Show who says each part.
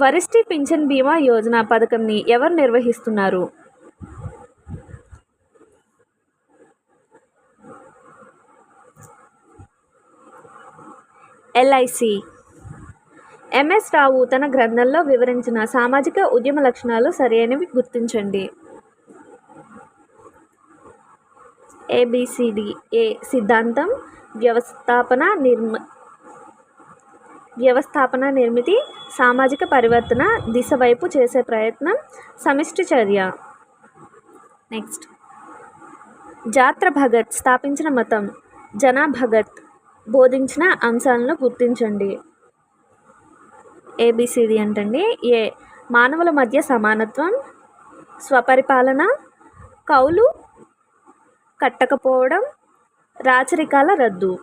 Speaker 1: వరిష్ఠి pension బీమా యోజన పథకంని ఎవరు నిర్వహిస్తున్నారు? ఎల్ఐసి. ఎంఎస్ రావు తన గ్రంథంలో వివరించిన సామాజిక ఉద్యమ లక్షణాలు సరైనవి గుర్తించండి. ఏబిసిడి. ఏ సిద్ధాంతం, వ్యవస్థాపన నిర్మితి, సామాజిక పరివర్తన దిశ వైపు చేసే ప్రయత్నం, సమిష్టి చర్య. నెక్స్ట్, జాత్ర భగత్ స్థాపించిన మతం, జనా భగత్ బోధించిన అంశాలను గుర్తించండి. ఏబిసిడి అంటండి. ఏ మానవుల మధ్య సమానత్వం, స్వపరిపాలన, కౌలు కట్టకపోవడం, రాచరికాల రద్దు.